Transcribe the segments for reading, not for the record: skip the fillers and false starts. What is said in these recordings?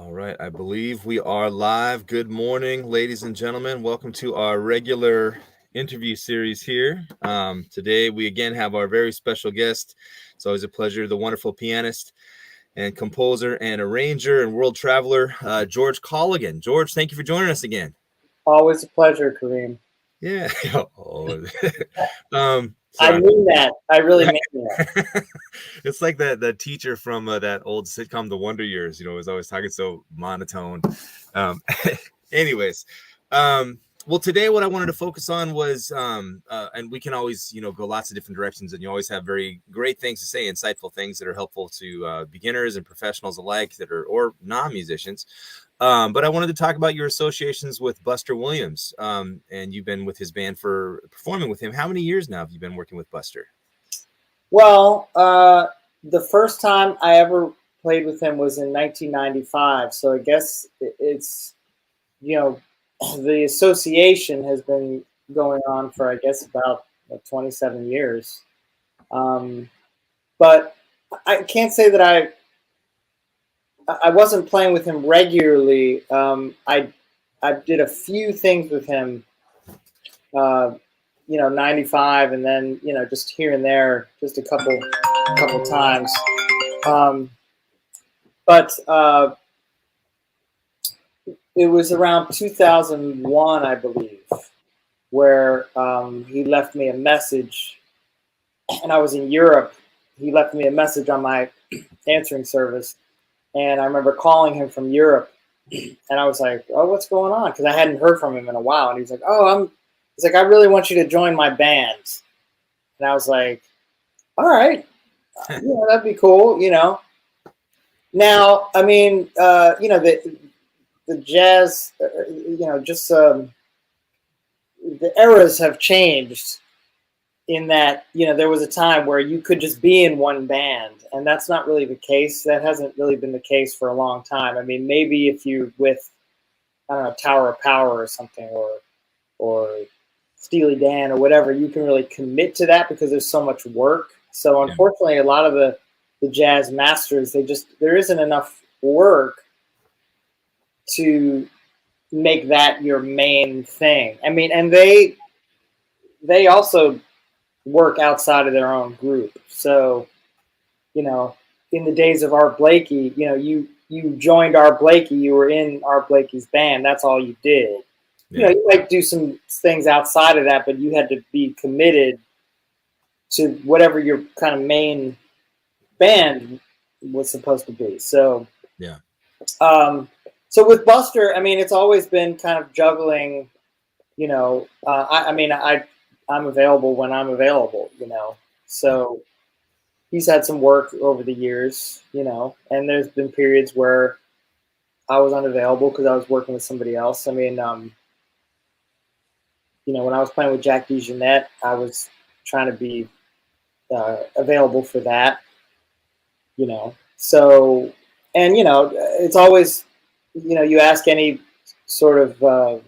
All right, I believe we are live. Good morning, ladies and gentlemen. Welcome to our regular interview series here. Today, we again have our very special guest. It's always a pleasure, the wonderful pianist and composer and arranger and world traveler, George Colligan. George, thank you for joining us again. Always a pleasure, Kareem. Yeah. I mean that. I really mean that. It's like that teacher from that old sitcom, The Wonder Years, was always talking so monotone. Anyways, well, today what I wanted to focus on was, and we can always, go lots of different directions, and you always have very great things to say, insightful things that are helpful to beginners and professionals alike or non-musicians. But I wanted to talk about your associations with Buster Williams, and you've been with his band for performing with him. How many years now have you been working with Buster? Well, the first time I ever played with him was in 1995. So I guess it's, the association has been going on for, I guess, about 27 years. But I can't say that I wasn't playing with him regularly. I did a few things with him, 95, and then, just here and there, just a couple times. But it was around 2001, I believe, where he left me a message, and I was in Europe. He left me a message on my answering service, and I remember calling him from Europe, and I was like, "Oh, what's going on?" Because I hadn't heard from him in a while, and he was like, he's like, "I really want you to join my band," and I was like, "All right, yeah, that'd be cool," Now, I mean, the jazz, the eras have changed in that, there was a time where you could just be in one band, and that's not really the case. That hasn't really been the case for a long time. I mean, maybe if you're with, I don't know, Tower of Power or something, or Steely Dan or whatever, you can really commit to that because there's so much work. So unfortunately, a lot of the jazz masters, there isn't enough work to make that your main thing. I mean, and they also work outside of their own group. So, in the days of Art Blakey, you joined Art Blakey, you were in Art Blakey's band. That's all you did. Yeah. You might do some things outside of that, but you had to be committed to whatever your kind of main band was supposed to be. So, yeah. So with Buster, I mean, it's always been kind of juggling, I'm available when I'm available, So he's had some work over the years, and there's been periods where I was unavailable because I was working with somebody else. I mean, when I was playing with Jack DeJohnette, I was trying to be available for that, So, and, it's always, you ask any sort of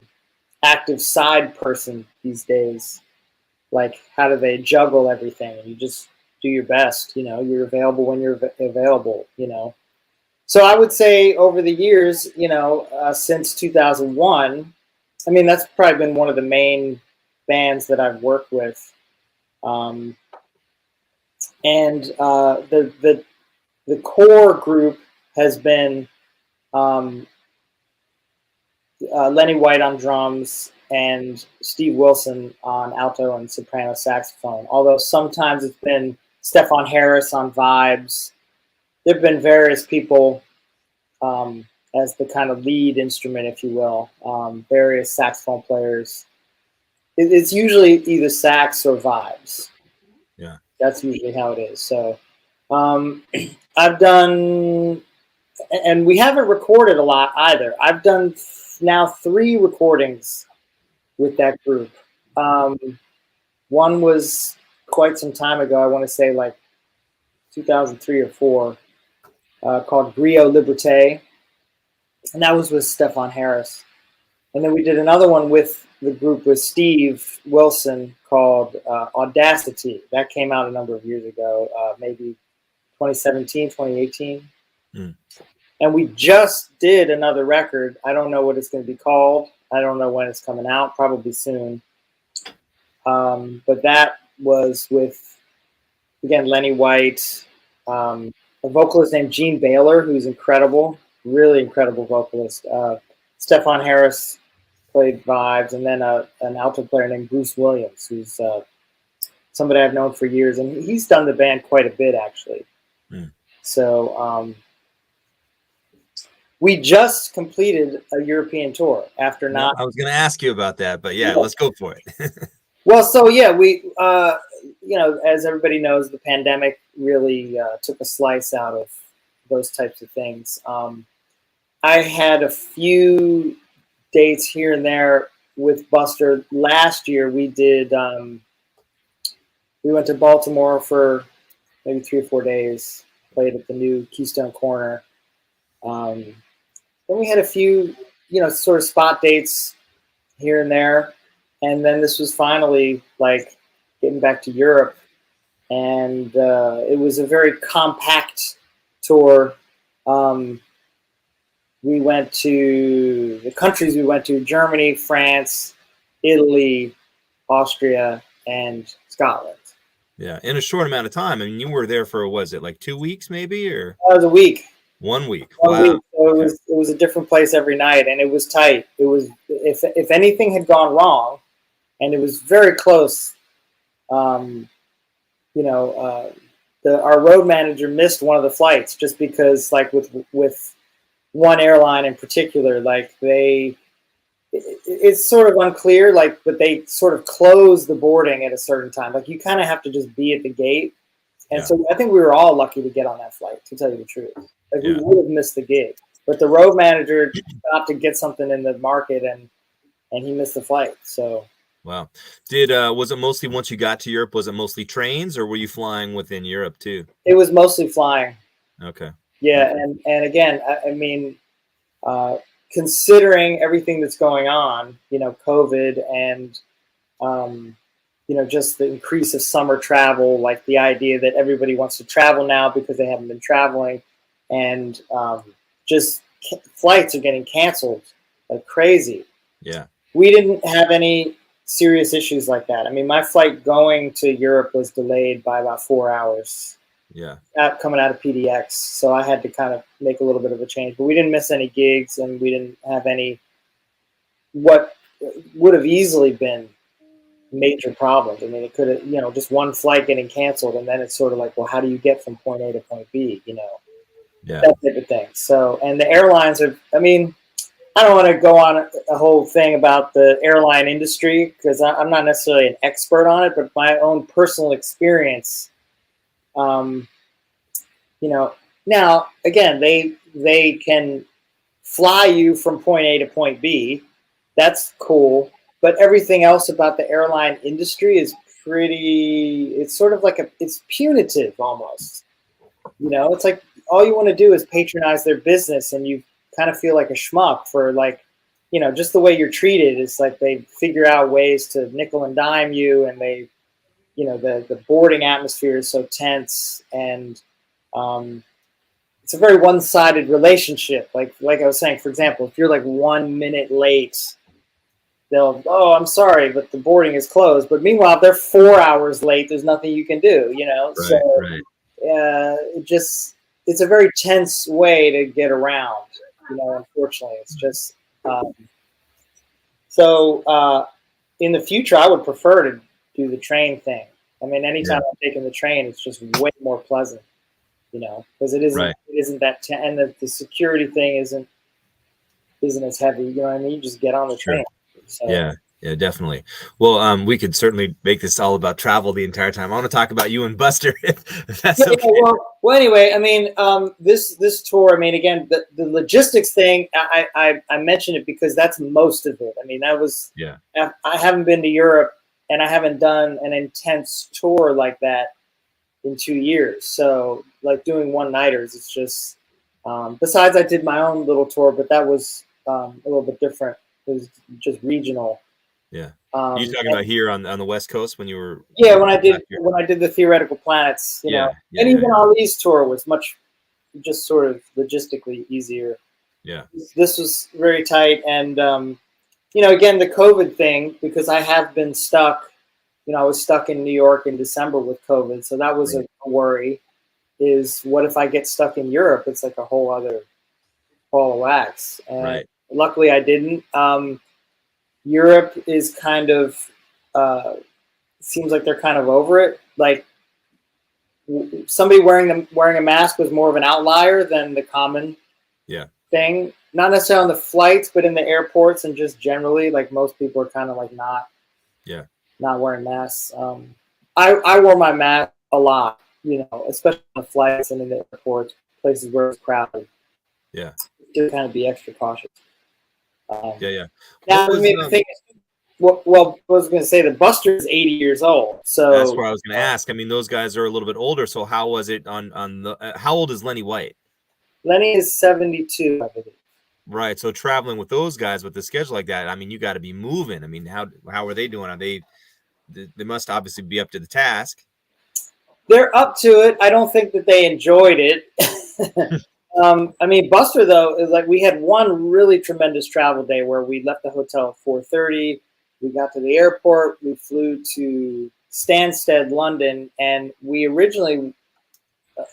active side person these days, like, how do they juggle everything? And you just do your best, you're available when you're available, So I would say over the years, since 2001, I mean, that's probably been one of the main bands that I've worked with. And the core group has been Lenny White on drums and Steve Wilson on alto and soprano saxophone. Although sometimes it's been Stefan Harris on vibes. There have been various people as the kind of lead instrument, if you will, various saxophone players. It's usually either sax or vibes. Yeah. That's usually how it is. So I've done, and we haven't recorded a lot either. I've done now 3 recordings with that group. One was quite some time ago, I want to say like 2003 or 4, called Griot Liberté. And that was with Stefan Harris. And then we did another one with the group with Steve Wilson called Audacity. That came out a number of years ago, maybe 2017, 2018. And we just did another record. I don't know what it's going to be called. I don't know when it's coming out, probably soon. But that was with, again, Lenny White, a vocalist named Gene Baylor, who's incredible, really incredible vocalist. Stefan Harris played vibes, and then an alto player named Bruce Williams, who's somebody I've known for years, and he's done the band quite a bit, actually. Mm. So we just completed a European tour after not. I was going to ask you about that, but yeah, let's go for it. Well, so yeah, we, as everybody knows, the pandemic really took a slice out of those types of things. I had a few dates here and there with Buster. Last year we did, we went to Baltimore for maybe 3 or 4 days, played at the new Keystone Corner. Then we had a few, sort of spot dates here and there. And then this was finally like getting back to Europe. And it was a very compact tour. We went to the countries we went to: Germany, France, Italy, Austria, and Scotland. Yeah, in a short amount of time. I mean, you were there for, was it like 2 weeks maybe, or? That was a week. 1 week. One Wow. week. So it was a different place every night, and it was tight. It was, if anything had gone wrong, and it was very close, our road manager missed one of the flights just because, like, with one airline in particular, like it's sort of unclear, like, but they sort of close the boarding at a certain time. Like, you kind of have to just be at the gate. And so I think we were all lucky to get on that flight, to tell you the truth. Like, we would have missed the gig. But the road manager stopped to get something in the market, and he missed the flight. So. Wow. Was it mostly, once you got to Europe, was it mostly trains, or were you flying within Europe too? It was mostly flying. Okay. Yeah. Okay. And again, I mean, considering everything that's going on, COVID and, just the increase of summer travel, like the idea that everybody wants to travel now because they haven't been traveling, and just flights are getting canceled like crazy. Yeah. We didn't have any serious issues like that. I mean, my flight going to Europe was delayed by about 4 hours. Yeah. Coming out of PDX. So I had to kind of make a little bit of a change, but we didn't miss any gigs, and we didn't have any, what would have easily been major problems. I mean, it could have, just one flight getting canceled, and then it's sort of like, well, how do you get from point A to point B, that type of thing. So, and the airlines are, I mean, I don't want to go on a whole thing about the airline industry because I'm not necessarily an expert on it, but my own personal experience, now, again, they can fly you from point A to point B. That's cool. But everything else about the airline industry is it's sort of like it's punitive almost. It's like all you want to do is patronize their business, and you kind of feel like a schmuck for, like, just the way you're treated. It's like they figure out ways to nickel and dime you, and they, the boarding atmosphere is so tense, and it's a very one-sided relationship. Like I was saying, for example, if you're like 1 minute late, they'll, oh, I'm sorry, but the boarding is closed. But meanwhile, if they're 4 hours late, there's nothing you can do, Right. It's a very tense way to get around, unfortunately. It's just, in the future, I would prefer to do the train thing. I mean, anytime I'm taking the train, it's just way more pleasant, because it isn't that, and the security thing isn't as heavy, you know what I mean? You just get on the train. So. Yeah, definitely. Well, we could certainly make this all about travel the entire time. I want to talk about you and Buster, if that's okay. Well, anyway, I mean, this tour, I mean, again, the logistics thing, I mentioned it because that's most of it. I mean, that was, I haven't been to Europe, and I haven't done an intense tour like that in 2 years. So, like, doing one-nighters, it's just, besides I did my own little tour, but that was a little bit different. It was just regional. Yeah. You're talking about here on the West Coast when you were. Yeah, when I did the Theoretical Planets, and even Ali's tour was much just sort of logistically easier. Yeah. This was very tight. And, you know, again, the COVID thing, because I have been stuck, you know, I was stuck in New York in December with COVID. So that was a worry, is what if I get stuck in Europe? It's like a whole other ball of wax. And luckily I didn't. Europe is kind of, seems like they're kind of over it. Like somebody wearing a mask was more of an outlier than the common thing. Not necessarily on the flights, but in the airports and just generally, like most people are kind of like not wearing masks. I wore my mask a lot, you know, especially on the flights and in the airports, places where it's crowded. Yeah. To kind of be extra cautious. Now, Was, the thing is, well, I was going to say the Buster is 80 years old. So that's what I was going to ask. I mean, those guys are a little bit older. So how was it on the? How old is Lenny White? Lenny is 72, I believe. Right. So traveling with those guys with the schedule like that, I mean, you got to be moving. I mean, how are they doing? Are they must obviously be up to the task. They're up to it. I don't think that they enjoyed it. I mean, Buster, though, is like we had one really tremendous travel day where we left the hotel at 4:30. We got to the airport. We flew to Stansted, London, and we originally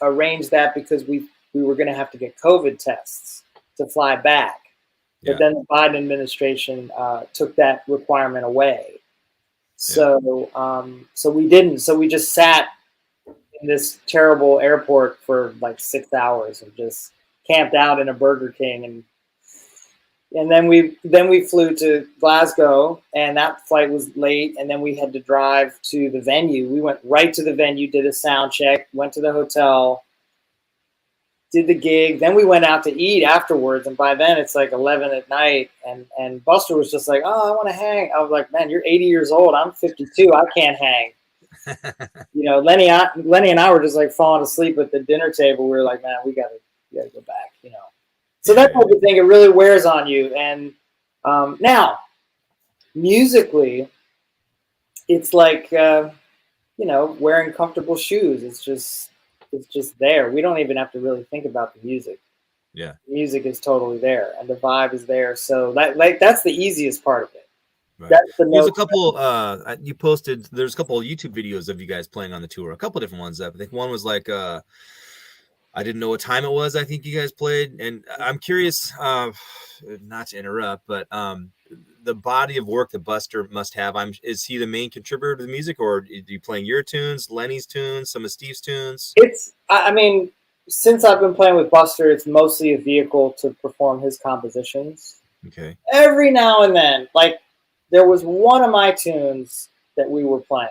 arranged that because we were going to have to get COVID tests to fly back. But then the Biden administration took that requirement away. So so we didn't. So we just sat in this terrible airport for like 6 hours and just camped out in a Burger King, and then we flew to Glasgow, and that flight was late, and then we had to drive to the venue. We went right to the venue, did a sound check, went to the hotel, did the gig, then we went out to eat afterwards, and by then it's like 11 at night, and Buster was just like, oh, I want to hang. I was like, man, you're 80 years old, I'm 52, I can't hang. You know, Lenny and I were just like falling asleep at the dinner table. We were like, man, we gotta go back, you know. So that type of thing, it really wears on you. And now, musically, it's like you know, wearing comfortable shoes. It's just there. We don't even have to really think about the music. Yeah, the music is totally there, and the vibe is there. So that's the easiest part of it. Right. There's a couple you posted. There's a couple of YouTube videos of you guys playing on the tour. A couple different ones. I think one was like I didn't know what time it was. I think you guys played, and I'm curious, not to interrupt, but the body of work that Buster must have. Is he the main contributor to the music, or are you playing your tunes, Lenny's tunes, some of Steve's tunes? I mean, since I've been playing with Buster, it's mostly a vehicle to perform his compositions. Okay. Every now and then, like. There was one of my tunes that we were playing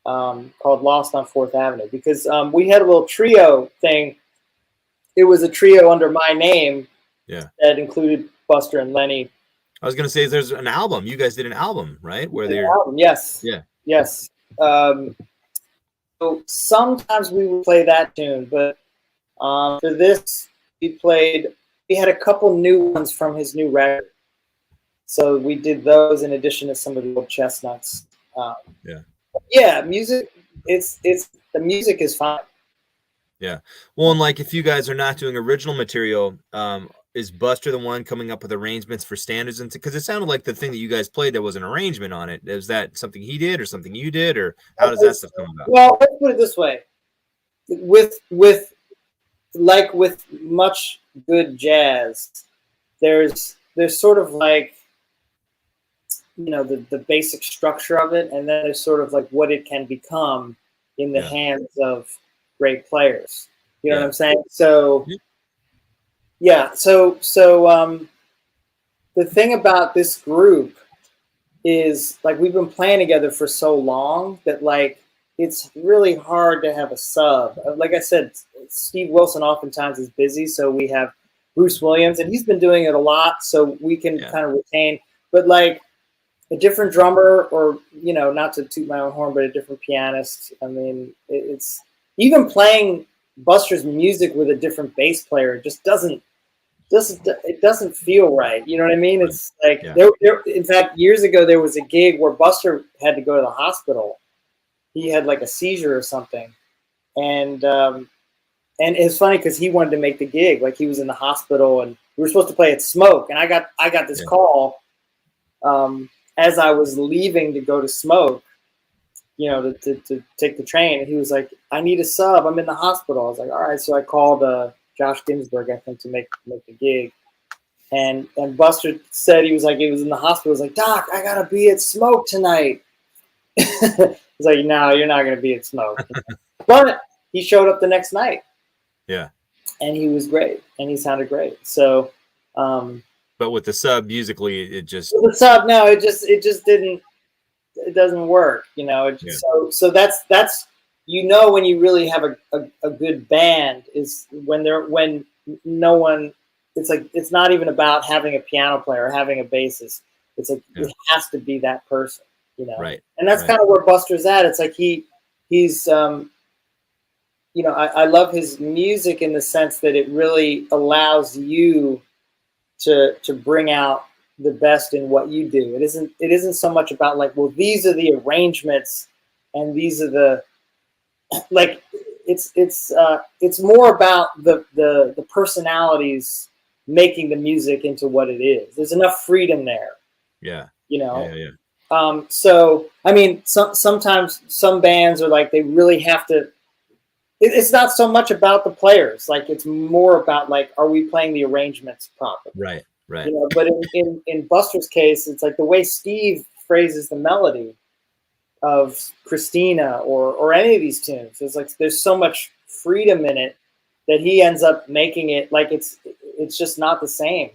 called Lost on 4th Avenue because we had a little trio thing. It was a trio under my name that included Buster and Lenny. I was going to say there's an album. You guys did an album, right? Yes. Yeah. Yes. So sometimes we would play that tune, but for this, we had a couple new ones from his new record. So we did those in addition to some of the old chestnuts. Music. The music is fine. Yeah. Well, and like if you guys are not doing original material, is Buster the one coming up with arrangements for standards? And because it sounded like the thing that you guys played, there was an arrangement on it. Is that something he did or something you did, or how does that stuff come about? Well, let's put it this way: with much good jazz, there's sort of like, you know, the basic structure of it, and then there's sort of like what it can become in the hands of great players. You know what I'm saying? So the thing about this group is like we've been playing together for so long that like it's really hard to have a sub. Like I said, Steve Wilson oftentimes is busy, so we have Bruce Williams, and he's been doing it a lot, so we can kind of retain. But like a different drummer, or, you know, not to toot my own horn, but a different pianist. I mean, it's even playing Buster's music with a different bass player. It just doesn't feel right. You know what I mean? It's like in fact, years ago, there was a gig where Buster had to go to the hospital. He had like a seizure or something. And and it's funny because he wanted to make the gig. Like he was in the hospital, and we were supposed to play at Smoke, and I got this call as I was leaving to go to Smoke, you know, to take the train. And he was like, "I need a sub. I'm in the hospital." I was like, "All right." So I called Josh Ginsburg, I think, to make the gig. And Buster said he was in the hospital. He was like, "Doc, I gotta be at Smoke tonight." He's like, "No, you're not gonna be at Smoke." But he showed up the next night. Yeah. And he was great, and he sounded great. So, but with the sub musically, it just the sub, no, it just didn't. It doesn't work, you know. So that's you know, when you really have a good band is when no one. It's like it's not even about having a piano player or having a bassist. It's like it has to be that person, you know. Right. And that's kind of where Buster's at. It's like he's you know, I love his music in the sense that it really allows you to bring out the best in what you do. It isn't so much about like, well, these are the arrangements and these are the like. It's more about the personalities making the music into what it is. There's enough freedom there. Yeah. You know. Yeah. So I mean, sometimes some bands are like they really have to. It's not so much about the players. Like it's more about like, are we playing the arrangements properly? Right. Right. You know, but in Buster's case, it's like the way Steve phrases the melody of Christina or any of these tunes. It's like there's so much freedom in it that he ends up making it like it's just not the same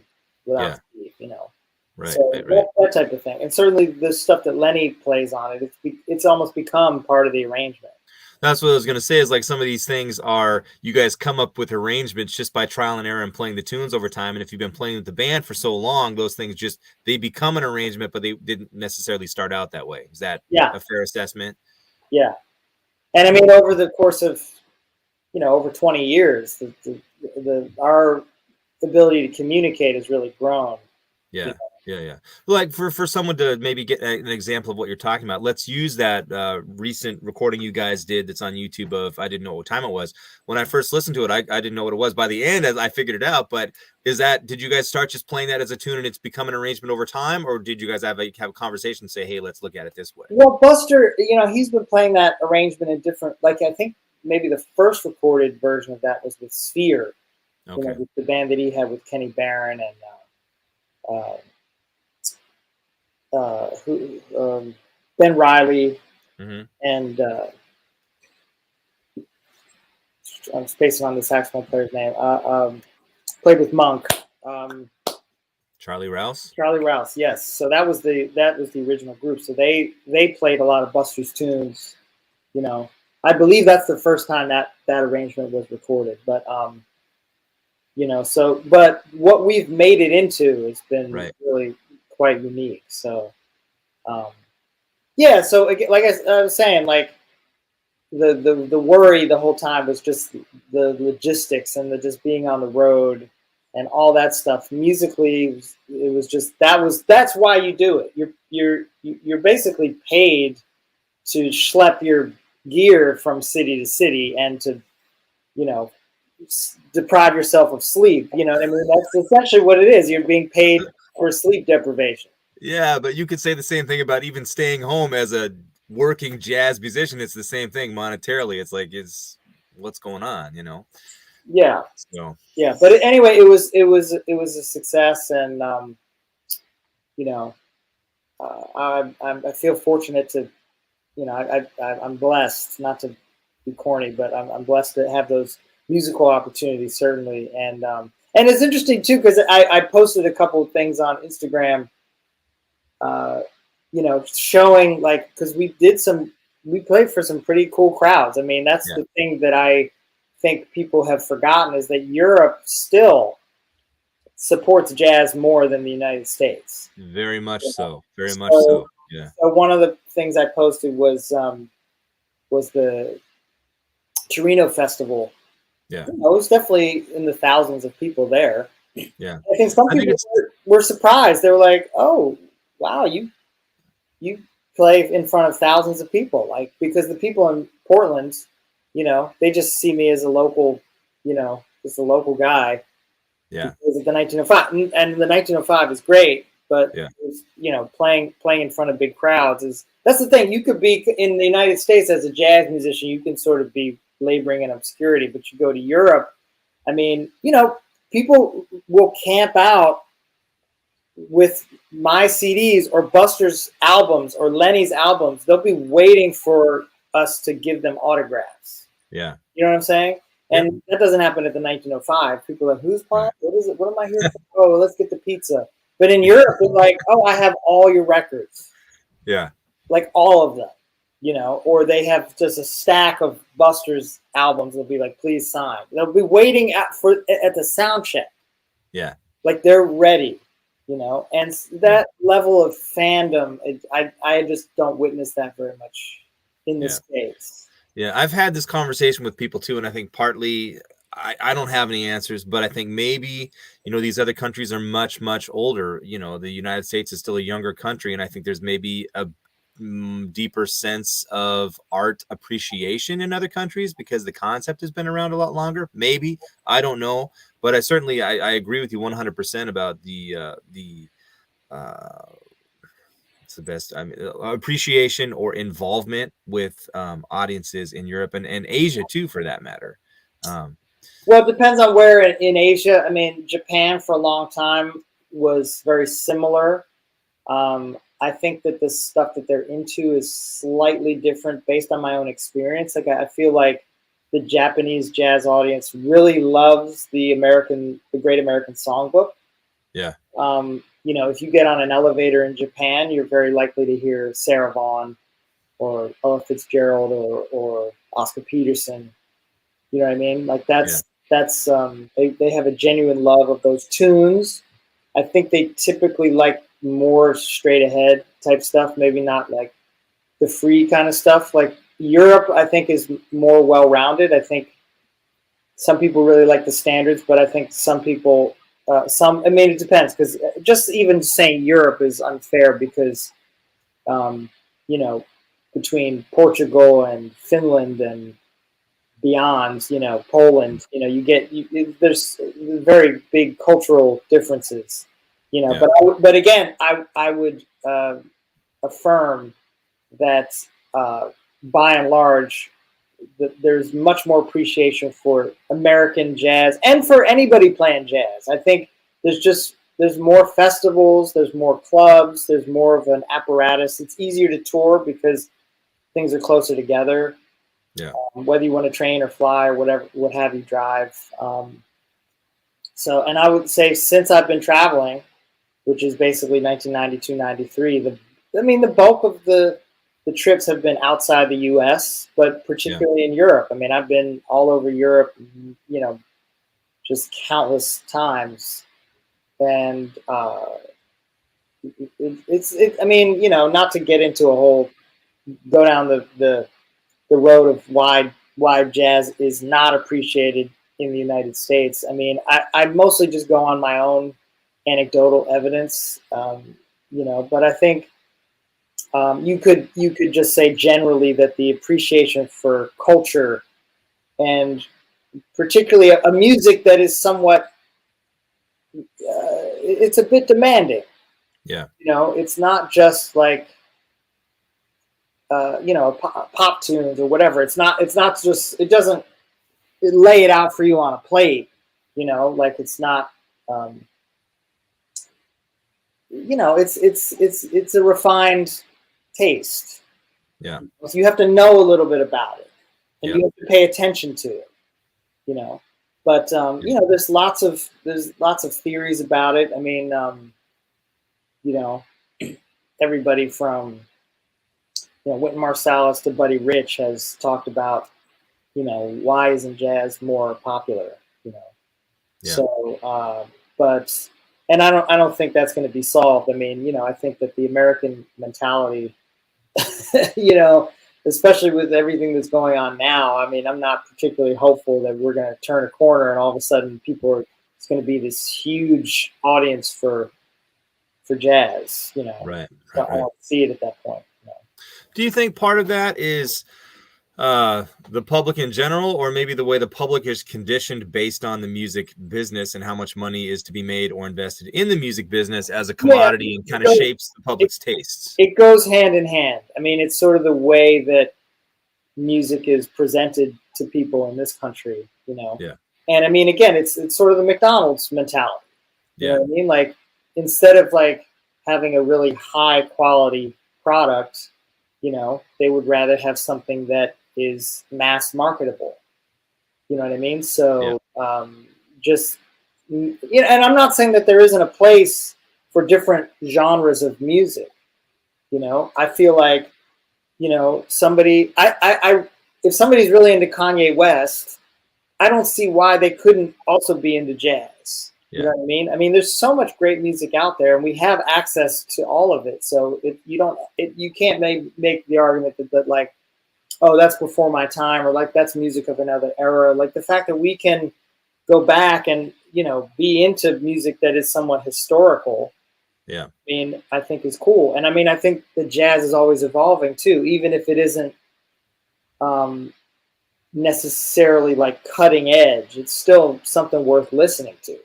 without Steve. You know. Right. So right. That type of thing, and certainly the stuff that Lenny plays on it, it's almost become part of the arrangement. That's what I was going to say is like some of these things are you guys come up with arrangements just by trial and error and playing the tunes over time. And if you've been playing with the band for so long, those things they become an arrangement, but they didn't necessarily start out that way. Is that a fair assessment? Yeah. And I mean, over the course of, you know, over 20 years, our ability to communicate has really grown. Yeah. You know? Yeah. Like for someone to maybe get an example of what you're talking about, let's use that recent recording you guys did that's on YouTube of, I didn't know what time it was. When I first listened to it, I didn't know what it was. By the end, I figured it out. But did you guys start just playing that as a tune and it's become an arrangement over time? Or did you guys have a conversation and say, hey, let's look at it this way? Well, Buster, you know, he's been playing that arrangement in different, like I think maybe the first recorded version of that was with Sphere, you know, with the band that he had with Kenny Barron and Ben Riley, and I'm spacing on the saxophone player's name. Played with Monk. Charlie Rouse. Charlie Rouse, yes. So that was the original group. So they played a lot of Buster's tunes. You know, I believe that's the first time that arrangement was recorded. But you know, so but what we've made it into has been really quite unique. So yeah, so like I was saying, like the worry the whole time was just the logistics and the just being on the road and all that stuff. Musically, it was just that's why you do it. You're basically paid to schlep your gear from city to city and to, you know, deprive yourself of sleep. You know what I mean? That's essentially what it is. You're being paid for sleep deprivation. Yeah, but you could say the same thing about even staying home as a working jazz musician. It's the same thing monetarily. It's like, what's going on, you know? Yeah. So yeah, but anyway, it was a success, and you know, I feel fortunate to, you know, I'm blessed, not to be corny, but I'm blessed to have those musical opportunities, certainly, and it's interesting too because I posted a couple of things on Instagram. You know, showing like, because we played for some pretty cool crowds. I mean, that's the thing that I think people have forgotten is that Europe still supports jazz more than the United States. Very much so. Very much so. Yeah. So one of the things I posted was the Torino Festival. Yeah. You know, it was definitely in the thousands of people there. Yeah. I think some people were surprised. They were like, "Oh, wow, you play in front of thousands of people," like, because the people in Portland, you know, they just see me as a local just a local guy. Yeah. Because of the 1905, and the 1905 is great, but Yeah. playing in front of big crowds that's the thing. You could be in the United States as a jazz musician, you can sort of be laboring in obscurity, but you go to Europe, I mean, people will camp out with my CDs or Buster's albums or Lenny's albums. They'll be waiting for us to give them autographs. Yeah. You know what I'm saying? And Yep. that doesn't happen at the 1905. People are like, who's playing? Right. What is it? What am I here for? Oh, let's get the pizza. But in Europe, they're like, oh, I have all your records. Yeah. Like all of them, or they have just a stack of Buster's albums. They'll be like, please sign. They'll be waiting at the sound check. Yeah. Like they're ready, and that level of fandom, I just don't witness that very much in the States. Yeah, I've had this conversation with people too, and I think partly I don't have any answers, but I think maybe, these other countries are much, much older. The United States is still a younger country, and I think there's maybe a deeper sense of art appreciation in other countries because the concept has been around a lot longer. Maybe, I don't know, but I agree with you 100% about the it's the best. I mean, appreciation or involvement with audiences in Europe and Asia too, for that matter. Well, it depends on where in Asia. I mean, Japan for a long time was very similar. I think that the stuff that they're into is slightly different based on my own experience. Like I feel like the Japanese jazz audience really loves the Great American Songbook. Yeah. If you get on an elevator in Japan, you're very likely to hear Sarah Vaughan or Ella Fitzgerald or Oscar Peterson. You know what I mean? Like they have a genuine love of those tunes. I think they typically like more straight ahead type stuff, maybe not like the free kind of stuff. Like Europe, I think, is more well-rounded. I think some people really like the standards, but I think some people, it depends, because just even saying Europe is unfair because, between Portugal and Finland and beyond, Poland, there's very big cultural differences, Yeah. but again, I would affirm that by and large, there's much more appreciation for American jazz and for anybody playing jazz. I think there's more festivals, there's more clubs, there's more of an apparatus. It's easier to tour because things are closer together. Yeah. Whether you want to train or fly or whatever, what have you, drive. And I would say since I've been traveling, which is basically 1992, 93, the bulk of the trips have been outside the U.S., but particularly in Europe. I mean, I've been all over Europe, just countless times. And not to get into go down the road of why jazz is not appreciated in the United States. I mean, I mostly just go on my own anecdotal evidence, but I think you could just say generally that the appreciation for culture and particularly a music that is somewhat, it's a bit demanding. Yeah. It's not just like, pop tunes or whatever. It's not just, it doesn't lay it out for you on a plate, like it's not, it's a refined taste. Yeah. So you have to know a little bit about it and you have to pay attention to it, but, there's lots of theories about it. I mean, everybody from, Wynton Marsalis to Buddy Rich has talked about, why isn't jazz more popular, So, and I don't think that's going to be solved. I mean, I think that the American mentality, especially with everything that's going on now, I mean, I'm not particularly hopeful that we're going to turn a corner and all of a sudden it's going to be this huge audience for jazz, Right. I don't see it at that point. Do you think part of that is The public in general, or maybe the way the public is conditioned based on the music business and how much money is to be made or invested in the music business as a commodity, and kind of shapes the public's tastes. It goes hand in hand. I mean, it's sort of the way that music is presented to people in this country, you know? Yeah. And I mean, again, it's sort of the McDonald's mentality. You Yeah. know what I mean? Like, instead of like having a really high quality product, you know, they would rather have something that is mass marketable. You know what I mean? So just, you know, and I'm not saying that there isn't a place for different genres of music. You know, I feel like, you know, somebody, if somebody's really into Kanye West, I don't see why they couldn't also be into jazz. Yeah. You know what I mean? I mean, there's so much great music out there, and we have access to all of it. So you can't make the argument that like, oh, that's before my time, or like that's music of another era. Like the fact that we can go back and, you know, be into music that is somewhat historical. Yeah. I mean, I think is cool. And I mean, I think the jazz is always evolving too, even if it isn't necessarily like cutting edge. It's still something worth listening to.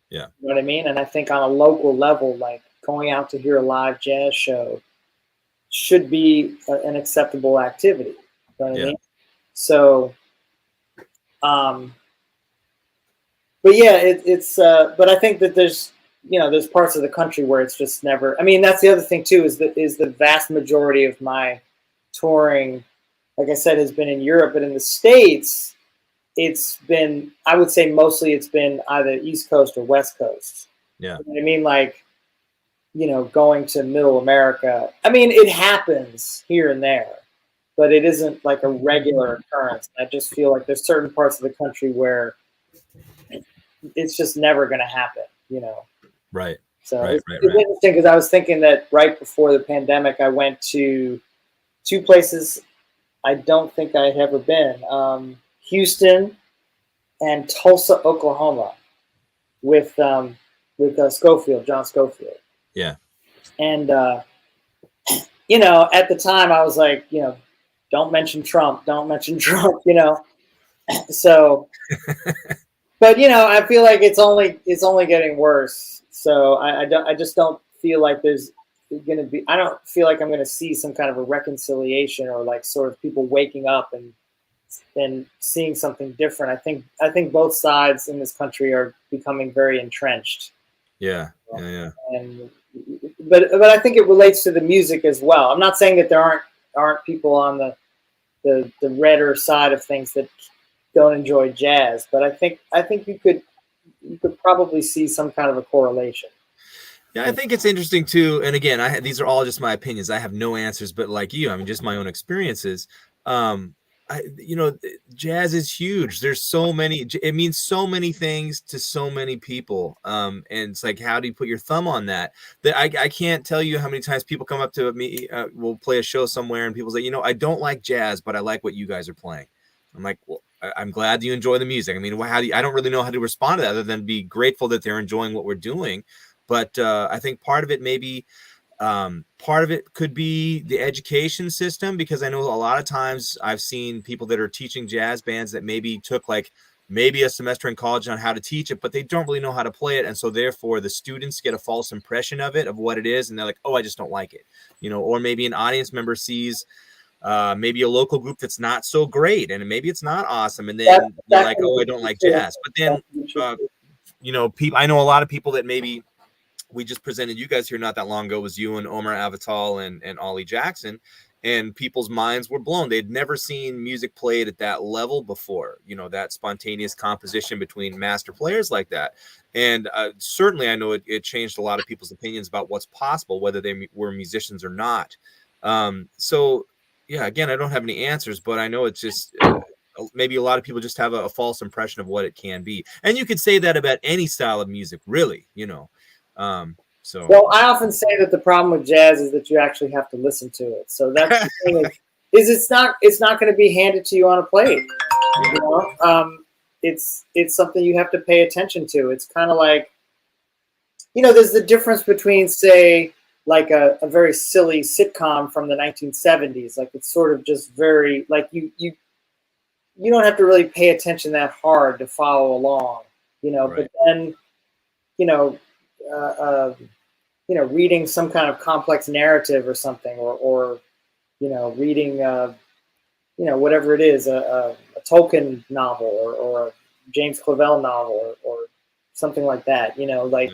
Yeah. You know what I mean? And I think on a local level, like going out to hear a live jazz show should be an acceptable activity. You know what I mean? So, but yeah, but I think that there's parts of the country where it's just never, I mean, that's the other thing too, is the vast majority of my touring, like I said, has been in Europe, but in the States, it's been, I would say mostly it's been either East Coast or West Coast. Yeah. You know what I mean? Like, you know, going to Middle America. I mean, it happens here and there, but it isn't like a regular occurrence. I just feel like there's certain parts of the country where it's just never going to happen, you know? Right. So it's interesting because I was thinking that right before the pandemic, I went to two places I don't think I had ever been. Houston and Tulsa, Oklahoma, with Scofield, John Scofield. Yeah. And you know, at the time I was like, you know, don't mention Trump, you know. So, but you know, I feel like it's only getting worse. So I just don't feel like there's going to be. I don't feel like I'm going to see some kind of a reconciliation or like sort of people waking up and seeing something different. I think both sides in this country are becoming very entrenched. Yeah. But I think it relates to the music as well. I'm not saying that there aren't people on the redder side of things that don't enjoy jazz, but I think you could probably see some kind of a correlation. Yeah, I think it's interesting too. And again, these are all just my opinions. I have no answers, but like you, I mean, just my own experiences. You know, jazz is huge. There's so many, it means so many things to so many people. And it's like, how do you put your thumb on that? That I can't tell you how many times people come up to me, we'll play a show somewhere and people say, you know, I don't like jazz, but I like what you guys are playing. I'm like, well, I'm glad you enjoy the music. I mean, I don't really know how to respond to that other than be grateful that they're enjoying what we're doing. But I think part of it could be the education system, because I know a lot of times I've seen people that are teaching jazz bands that maybe took maybe a semester in college on how to teach it, but they don't really know how to play it. And so therefore the students get a false impression of what it is. And they're like, oh, I just don't like it, you know, or maybe an audience member sees maybe a local group that's not so great and maybe it's not awesome. And then they're like, oh, I don't like jazz. But then, you know, I know a lot of people that maybe we just presented you guys here not that long ago was you and Omar Avital and Ollie Jackson, and people's minds were blown. They'd never seen music played at that level before, you know, that spontaneous composition between master players like that. And certainly I know it changed a lot of people's opinions about what's possible, whether they were musicians or not. So yeah, again, I don't have any answers, but I know it's just maybe a lot of people just have a false impression of what it can be. And you could say that about any style of music, really, you know. Well, I often say that the problem with jazz is that you actually have to listen to it. So that's the thing is it's not going to be handed to you on a plate. Yeah. You know, it's something you have to pay attention to. It's kind of like, you know, there's the difference between, say, like a very silly sitcom from the 1970s. Like it's sort of just very like you don't have to really pay attention that hard to follow along, you know. Right. But then, you know, reading some kind of complex narrative or something, or you know, reading you know, whatever it is, a Tolkien novel or a James Clavell novel or something like that, you know, like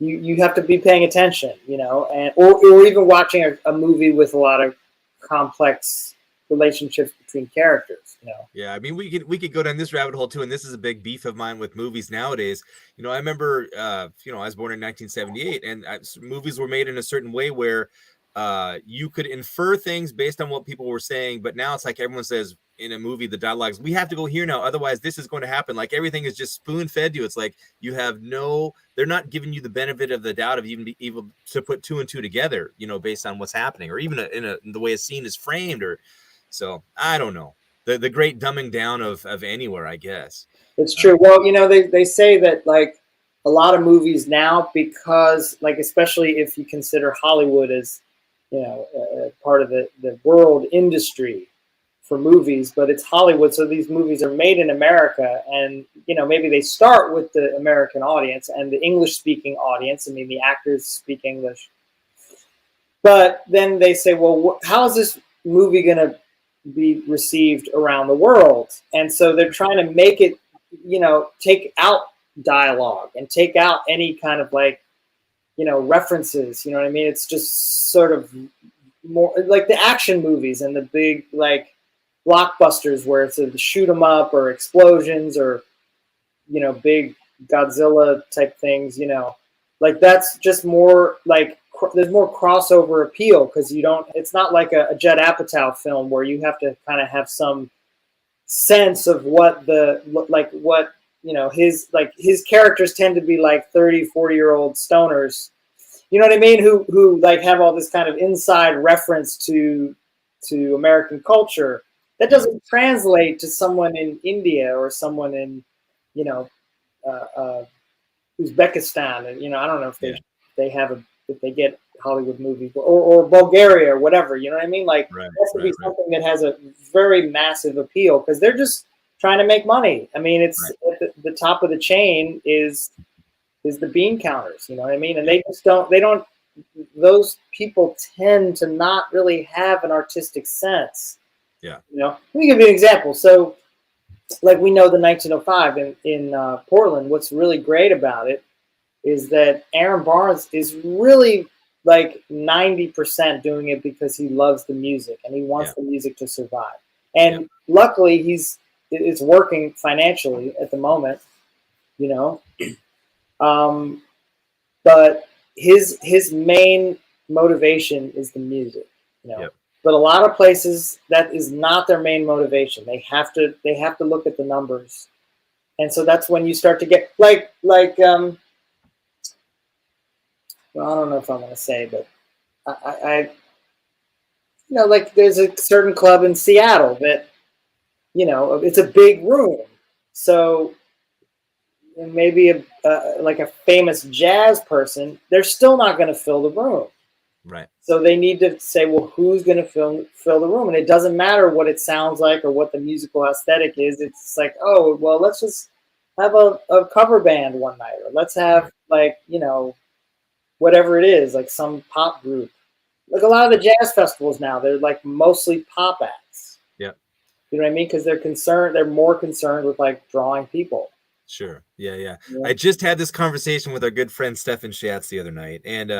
you have to be paying attention, you know, and or even watching a movie with a lot of complex relationships between characters, you know. Yeah, I mean, we could go down this rabbit hole too, and this is a big beef of mine with movies nowadays. You know, I remember, you know, I was born in 1978, and movies were made in a certain way where you could infer things based on what people were saying, but now it's like everyone says in a movie, the dialogues, we have to go here now, otherwise this is going to happen. Like everything is just spoon fed to you. It's like you have they're not giving you the benefit of the doubt of even be able to put two and two together, you know, based on what's happening, or even in the way a scene is framed, or so I don't know. The great dumbing down of anywhere, I guess. It's true. Well, you know, they say that like a lot of movies now, because like, especially if you consider Hollywood as, you know, part of the world industry for movies, but it's Hollywood. So these movies are made in America, and, you know, maybe they start with the American audience and the English speaking audience. I mean, the actors speak English, but then they say, well, how is this movie going to be received around the world? And so they're trying to make it, you know, take out dialogue and take out any kind of like, you know, references, you know what I mean? It's just sort of more like the action movies and the big like blockbusters where it's a shoot 'em up or explosions or, you know, big Godzilla type things, you know, like that's just more like there's more crossover appeal, because it's not like a Judd Apatow film where you have to kind of have some sense of what you know, his characters tend to be like 30, 40-year-old stoners, you know what I mean? Who like have all this kind of inside reference to American culture that doesn't translate to someone in India or someone in, you know, Uzbekistan, and, you know, I don't know if if they get Hollywood movies or Bulgaria or whatever, you know what I mean? Like it has to be something that has a very massive appeal, because they're just trying to make money. I mean, it's at the top of the chain is the bean counters, you know what I mean? And those people tend to not really have an artistic sense. Yeah. You know, let me give you an example. So like we know the 1905 in Portland, what's really great about it is that Aaron Barnes is really like 90% doing it because he loves the music and he wants the music to survive. And luckily it's working financially at the moment, you know. But his main motivation is the music, you know. But a lot of places that is not their main motivation. They have to look at the numbers. And so that's when you start to get like well, I don't know if I'm going to say, but I you know, like there's a certain club in Seattle that, you know, it's a big room. So maybe like a famous jazz person, they're still not going to fill the room. Right. So they need to say, well, who's going to fill the room? And it doesn't matter what it sounds like or what the musical aesthetic is. It's like, oh, well, let's just have a cover band one night, or let's have like, you know, whatever it is, like some pop group. Like a lot of the jazz festivals now, they're like mostly pop acts. Yeah. You know what I mean? Because they're more concerned with like drawing people. Sure. Yeah. I just had this conversation with our good friend Stefan Schatz the other night. And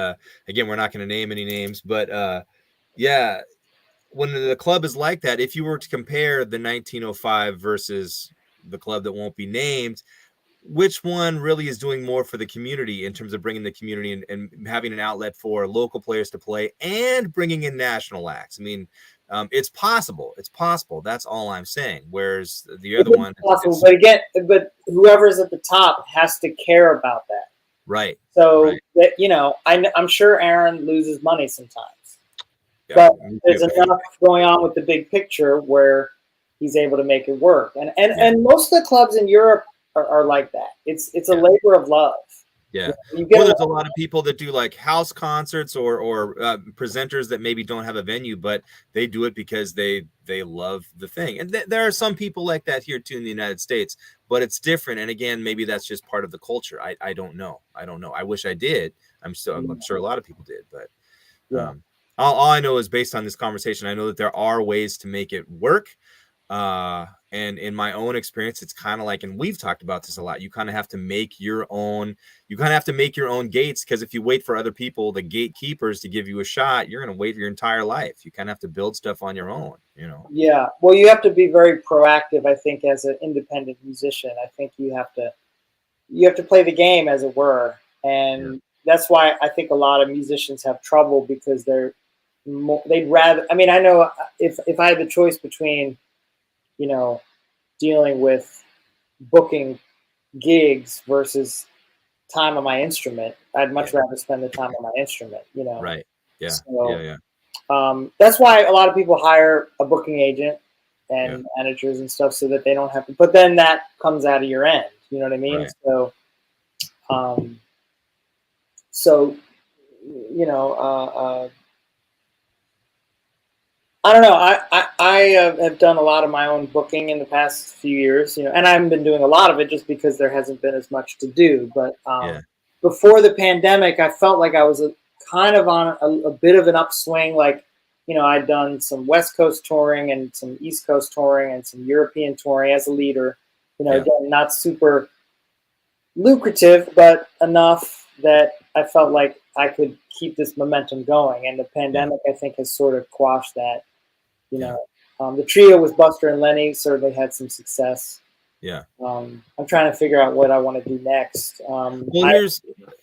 again, we're not going to name any names, but yeah, when the club is like that, if you were to compare the 1905 versus the club that won't be named, which one really is doing more for the community in terms of bringing the community and having an outlet for local players to play and bringing in national acts? I mean, it's possible. It's possible. That's all I'm saying. Whereas the other one, possible, but whoever's at the top has to care about that. Right. So that, you know, I'm sure Aaron loses money sometimes, but there's enough going on with the big picture where he's able to make it work. And most of the clubs in Europe are like that. It's a labor of love. Yeah. You get Well, there's a lot of people that do like house concerts or presenters that maybe don't have a venue, but they do it because they love the thing. And there are some people like that here too in the United States, but it's different. And again, maybe that's just part of the culture. I don't know. I wish I did. I'm sure a lot of people did, but Yeah. all I know is based on this conversation, I know that there are ways to make it work. And in my own experience, it's kind of like, and we've talked about this a lot, you kind of have to make your own gates, because if you wait for other people, the gatekeepers, to give you a shot, you're going to wait your entire life. You kind of have to build stuff on your own, Yeah. Well, you have to be very proactive, I think, as an independent musician. I think you have to play the game, as it were. And that's why I think a lot of musicians have trouble, because they'd rather, I mean, I know if I had the choice between, dealing with booking gigs versus time on my instrument, I'd much rather spend the time on my instrument, Right. Yeah. So, Yeah. that's why a lot of people hire a booking agent and managers and stuff, so that they don't have to, but then that comes out of your end, you know what I mean? Right. So, I don't know. I have done a lot of my own booking in the past few years, and I haven't been doing a lot of it just because there hasn't been as much to do. But before the pandemic, I felt like I was kind of on a bit of an upswing. Like, I'd done some West Coast touring and some East Coast touring and some European touring as a leader. Again, not super lucrative, but enough that I felt like I could keep this momentum going. And the pandemic, I think, has sort of quashed that. The trio with Buster and Lenny certainly had some success. Yeah. I'm trying to figure out what I want to do next. Well,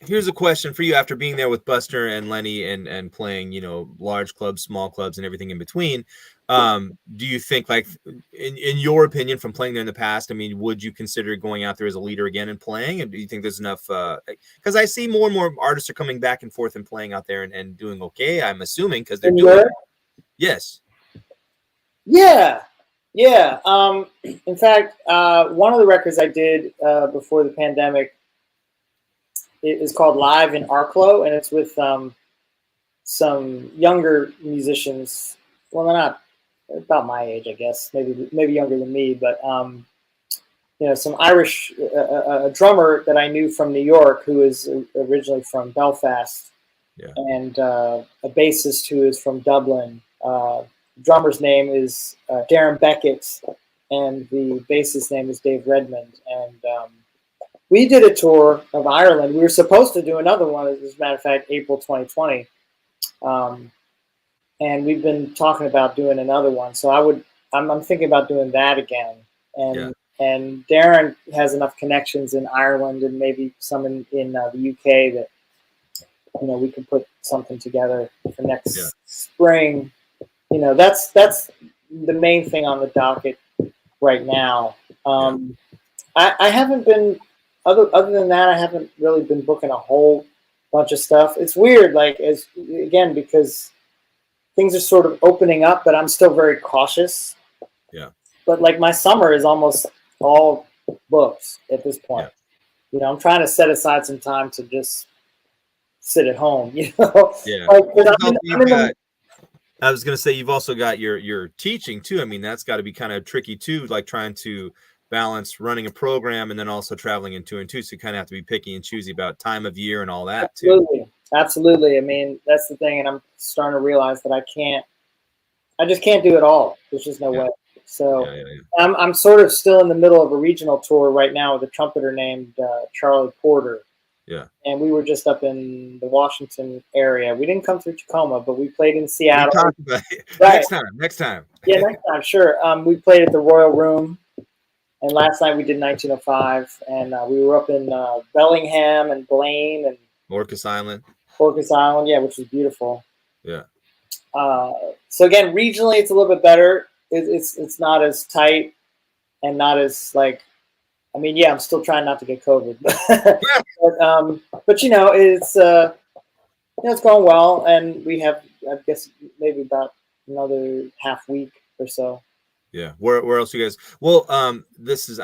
here's a question for you. After being there with Buster and Lenny and playing, large clubs, small clubs, and everything in between, do you think, like, in your opinion, from playing there in the past, I mean, would you consider going out there as a leader again and playing? And do you think there's enough? Because I see more and more artists are coming back and forth and playing out there and doing okay, I'm assuming, because they're doing it. Yes. Yeah. In fact, one of the records I did before the pandemic is called Live in Arklow, and it's with some younger musicians. Well, they're not about my age, I guess, maybe younger than me, but some Irish, a drummer that I knew from New York who is originally from Belfast, and a bassist who is from Dublin. Drummer's name is Darren Beckett, and the bassist's name is Dave Redmond. And we did a tour of Ireland. We were supposed to do another one, as a matter of fact, April 2020. And we've been talking about doing another one. So I'm thinking about doing that again. And Darren has enough connections in Ireland and maybe some in the UK that we could put something together for next spring. That's the main thing on the docket right now. I haven't been, other than that, I haven't really been booking a whole bunch of stuff. It's weird, because things are sort of opening up, but I'm still very cautious. Yeah. But like my summer is almost all booked at this point. Yeah. I'm trying to set aside some time to just sit at home. Yeah. I was going to say, you've also got your teaching too. I mean, that's got to be kind of tricky too, like trying to balance running a program and then also traveling and touring too. So you kind of have to be picky and choosy about time of year and all that too. Absolutely. I mean, that's the thing. And I'm starting to realize that I just can't do it all. There's just no way. So I'm sort of still in the middle of a regional tour right now with a trumpeter named Charlie Porter. Yeah. And we were just up in the Washington area. We didn't come through Tacoma, but we played in Seattle. We'll talk about it. Next time. Yeah, next time, sure. We played at the Royal Room, and last night we did 1905, and we were up in Bellingham and Blaine and Orcas Island, yeah, which was beautiful. Yeah. So again, regionally, it's a little bit better. It's not as tight and not as like. I mean, yeah, I'm still trying not to get COVID, but it's going well, and we have, I guess, maybe about another half week or so. Yeah. Where else you guys? Well, I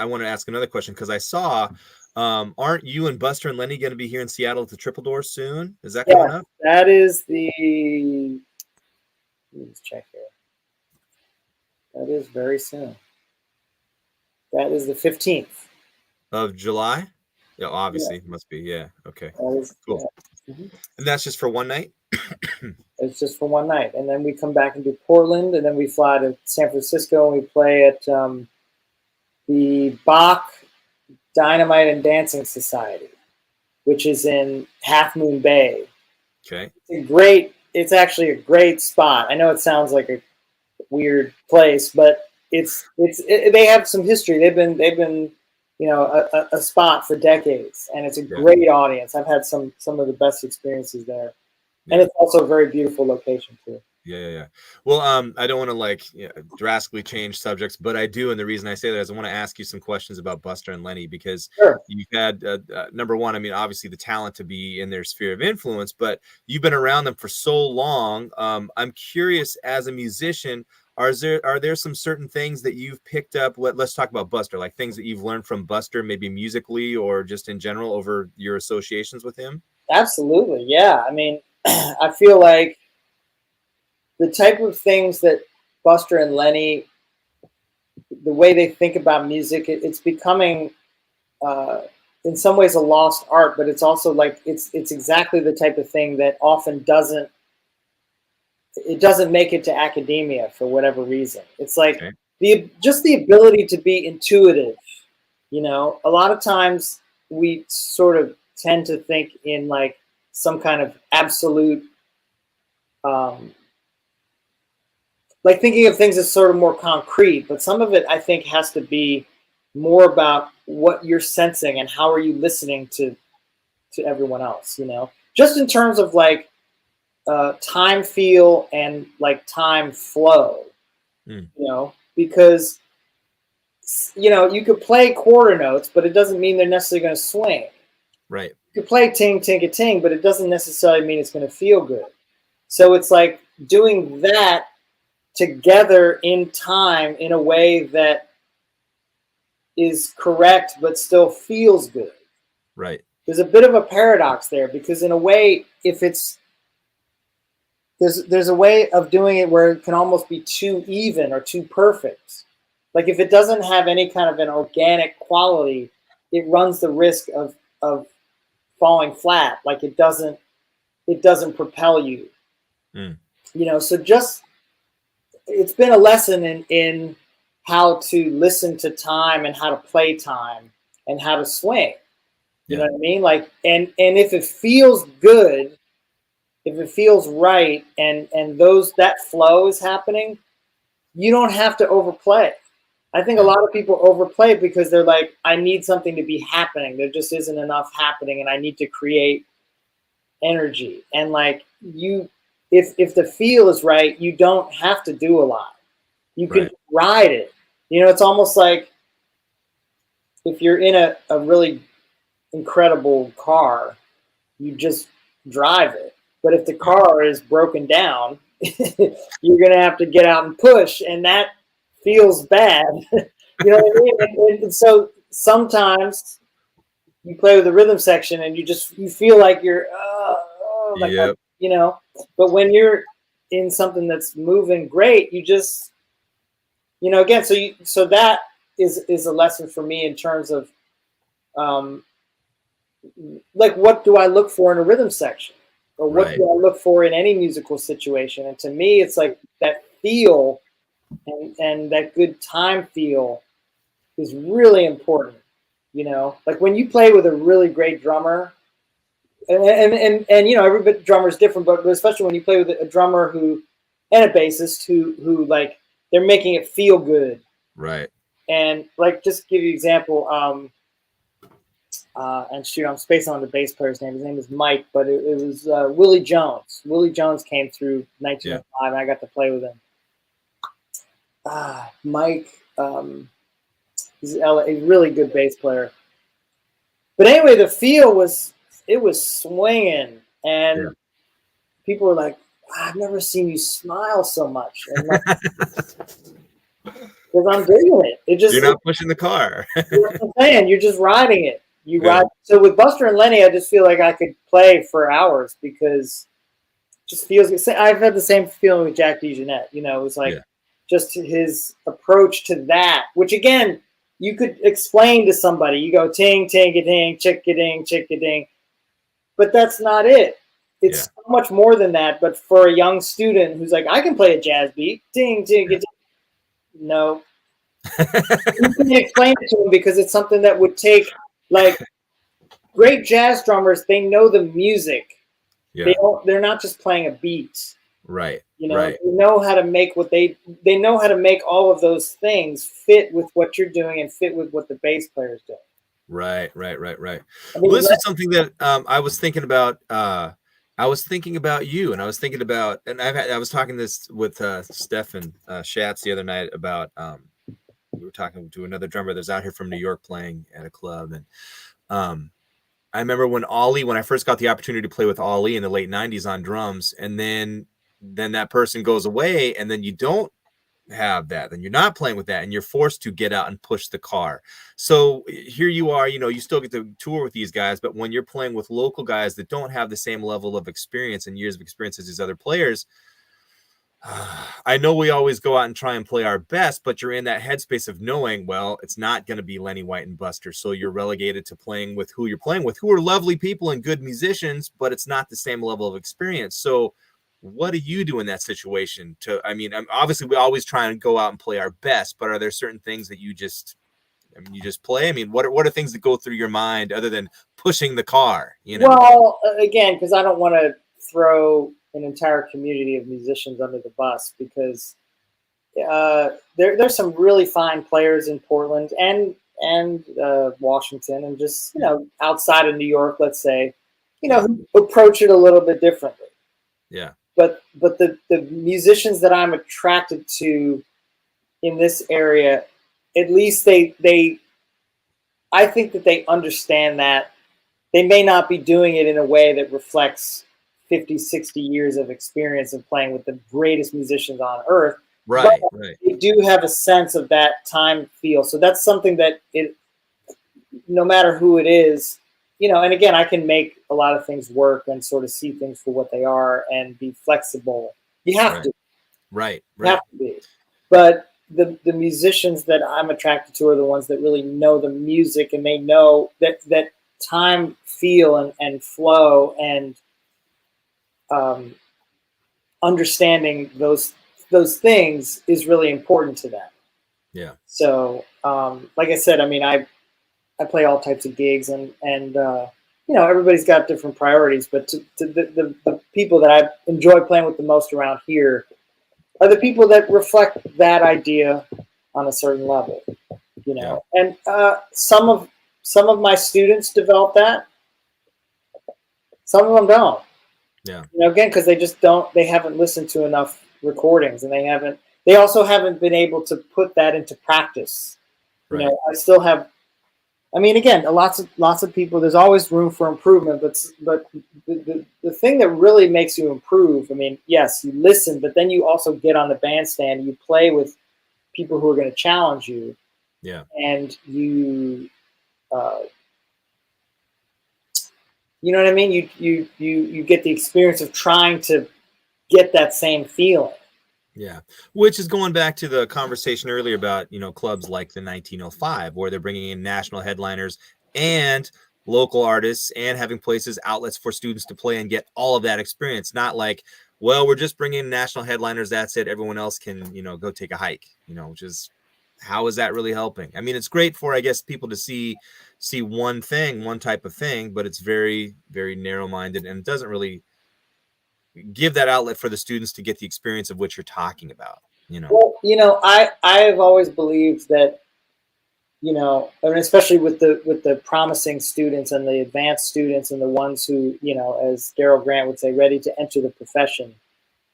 want to ask another question because I saw Aren't you and Buster and Lenny going to be here in Seattle at the Triple Door soon? Is that Yeah, coming up? that is the. Let's check here. That is very soon. That is the 15th of July. Yeah, obviously it must be. Yeah. Okay. That is cool. Yeah. Mm-hmm. And that's just for one night. It's just for one night, and then we come back and do Portland, and then we fly to San Francisco and we play at the Bach Dynamite and Dancing Society, which is in Half Moon Bay. Okay. It's actually a great spot. I know it sounds like a weird place, but they have some history. They've been a spot for decades, and it's a great audience. I've had some of the best experiences there. And it's also a very beautiful location too. Yeah. Well, I don't want to drastically change subjects, but I do, and the reason I say that is I want to ask you some questions about Buster and Lenny, because you've had number one, I mean, obviously the talent to be in their sphere of influence, but you've been around them for so long. I'm curious, as a musician, are there some certain things that you've picked up? Let's talk about Buster, like things that you've learned from Buster, maybe musically or just in general over your associations with him. Absolutely, yeah. I mean, I feel like the type of things that Buster and Lenny, the way they think about music, it's becoming, in some ways, a lost art. But it's also like it's exactly the type of thing that often doesn't make it to academia for whatever reason. It's like just the ability to be intuitive. You know, a lot of times we sort of tend to think in like some kind of absolute, like thinking of things as sort of more concrete, but some of it I think has to be more about what you're sensing and how are you listening to everyone else, you know, just in terms of like time feel and like time flow, you know, because, you know, you could play quarter notes, but it doesn't mean they're necessarily going to swing. Right. You could play ting, ting, a ting, but it doesn't necessarily mean it's going to feel good. So it's like doing that together in time in a way that is correct but still feels good. Right. There's a bit of a paradox there, because in a way, if it's there's a way of doing it where it can almost be too even or too perfect. Like if it doesn't have any kind of an organic quality, it runs the risk of falling flat. Like it doesn't propel you. You know, so just it's been a lesson in how to listen to time and how to play time and how to swing. You know what I mean? Like, and if it feels good, if it feels right, and that flow is happening, you don't have to overplay. I think a lot of people overplay because they're like, I need something to be happening. There just isn't enough happening, and I need to create energy. And like if the feel is right, you don't have to do a lot. You can ride it. You know, it's almost like if you're in a really incredible car, you just drive it. But if the car is broken down, you're going to have to get out and push, and that feels bad. You know what I mean? And so sometimes you play with the rhythm section and you feel like you're, you know, but when you're in something that's moving great, you just, you know, again, so that is a lesson for me in terms of, like, what do I look for in a rhythm section? Or what do I look for in any musical situation? And to me, it's like that feel and that good time feel is really important. You know, like when you play with a really great drummer, and you know, every drummer is different, but especially when you play with a drummer and a bassist who like they're making it feel good. Right. And like, just to give you an example, and shoot, I'm spacing on the bass player's name. His name is Mike, but it was Willie Jones. Willie Jones came through 1905, and I got to play with him. Mike, he's a really good bass player. But anyway, the feel was swinging, and people were like, "I've never seen you smile so much." And like, because I'm digging it. You're not pushing the car. You know what I'm saying? You're just riding it. you ride. So with Buster and Lenny, I just feel like I could play for hours because it just feels. I've had the same feeling with Jack DeJohnette. You know, it was like just his approach to that, which again you could explain to somebody. You go ting ting a ding, chick a ding, chick a ding, but that's not it. It's so much more than that. But for a young student who's like, I can play a jazz beat, ting ting a ding. No. You can explain it to them because it's something that would take, like, great jazz drummers, they know the music. They're not just playing a beat. Right. You know, they know how to make they know how to make all of those things fit with what you're doing and fit with what the bass player is doing. Right. I mean, well, this is something that I was thinking about. I was thinking about you, and I was thinking about, and I was talking this with Stefan Schatz the other night about. We were talking to another drummer that's out here from New York playing at a club, and I remember when I first got the opportunity to play with Ollie in the late '90s on drums, and then that person goes away, and then you don't have that, then you're not playing with that, and you're forced to get out and push the car. So here you are, you know, you still get to tour with these guys, but when you're playing with local guys that don't have the same level of experience and years of experience as these other players, I know we always go out and try and play our best, but you're in that headspace of knowing, well, it's not going to be Lenny White and Buster. So you're relegated to playing with who you're playing with, who are lovely people and good musicians, but it's not the same level of experience. So what do you do in that situation? Obviously we always try and go out and play our best, but are there certain things that you just play? I mean, what are things that go through your mind other than pushing the car, you know? Well, again, because I don't want to throw an entire community of musicians under the bus, because there's some really fine players in Portland and Washington, and just, you know, outside of New York, let's say, you know, who approach it a little bit differently. Yeah. But the musicians that I'm attracted to in this area, at least I think that they understand that they may not be doing it in a way that reflects 50, 60 years of experience of playing with the greatest musicians on earth. Right. They do have a sense of that time feel. So that's something that no matter who it is, you know, and again, I can make a lot of things work and sort of see things for what they are and be flexible. You have to. Right. You have to be. But the musicians that I'm attracted to are the ones that really know the music, and they know that time feel and flow and understanding those things is really important to them. Yeah. So, like I said, I mean, I play all types of gigs, and you know, everybody's got different priorities, but the people that I enjoy playing with the most around here are the people that reflect that idea on a certain level, you know. And some of my students develop that, some of them don't. Yeah. You know, again, because they haven't listened to enough recordings, and they also haven't been able to put that into practice. You know, I still have, I mean, again, lots of people, there's always room for improvement, but the thing that really makes you improve, I mean, yes, you listen, but then you also get on the bandstand, you play with people who are going to challenge you. Yeah. And you know what I mean? You get the experience of trying to get that same feeling. Yeah. Which is going back to the conversation earlier about, you know, clubs like the 1905, where they're bringing in national headliners and local artists and having places, outlets for students to play and get all of that experience. Not like, well, we're just bringing in national headliners, that's it, everyone else can, you know, go take a hike, you know, which is, how is that really helping? I mean, it's great for, I guess, people to see one type of thing, but it's very, very narrow-minded, and it doesn't really give that outlet for the students to get the experience of what you're talking about, you know. Well, you know, I've always believed that, you know, I mean, especially with the promising students and the advanced students and the ones who, you know, as Daryl Grant would say, ready to enter the profession,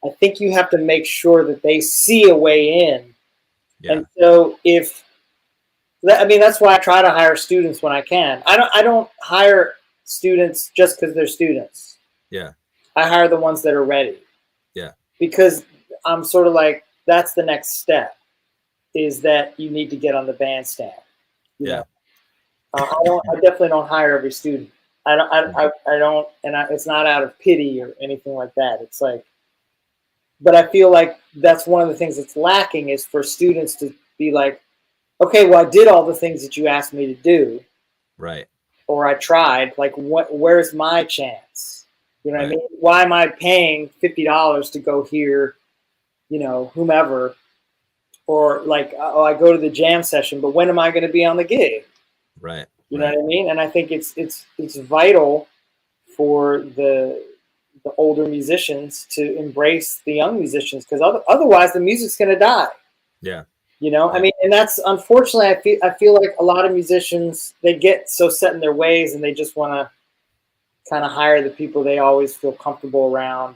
I think you have to make sure that they see a way in. Yeah. And so that's why I try to hire students when I can. I don't hire students just because they're students. Yeah. I hire the ones that are ready. Yeah. Because I'm sort of like, that's the next step, is that you need to get on the bandstand. You know? I definitely don't hire every student. I don't, and it's not out of pity or anything like that. It's like, but I feel like that's one of the things that's lacking is for students to be like, okay, well, I did all the things that you asked me to do. Right. Or I tried, like, where's my chance? You know what I mean? Why am I paying $50 to go hear, you know, whomever? Or like, oh, I go to the jam session, but when am I going to be on the gig? Right. You know what I mean? And I think it's vital for the older musicians to embrace the young musicians, because otherwise the music's going to die. Yeah. You know, I mean, and that's unfortunately, I feel like a lot of musicians, they get so set in their ways and they just want to kind of hire the people they always feel comfortable around.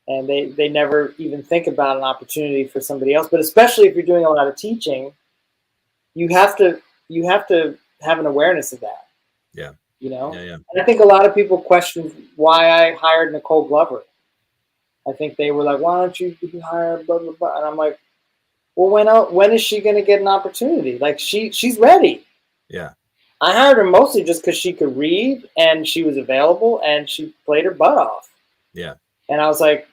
And they never even think about an opportunity for somebody else. But especially if you're doing a lot of teaching, you have to have an awareness of that. Yeah. You know? Yeah. And I think a lot of people question why I hired Nicole Glover. I think they were like, why don't you hire blah, blah, blah. And I'm like, well, when is she going to get an opportunity? Like she's ready. Yeah. I hired her mostly just because she could read and she was available and she played her butt off. Yeah. And I was like,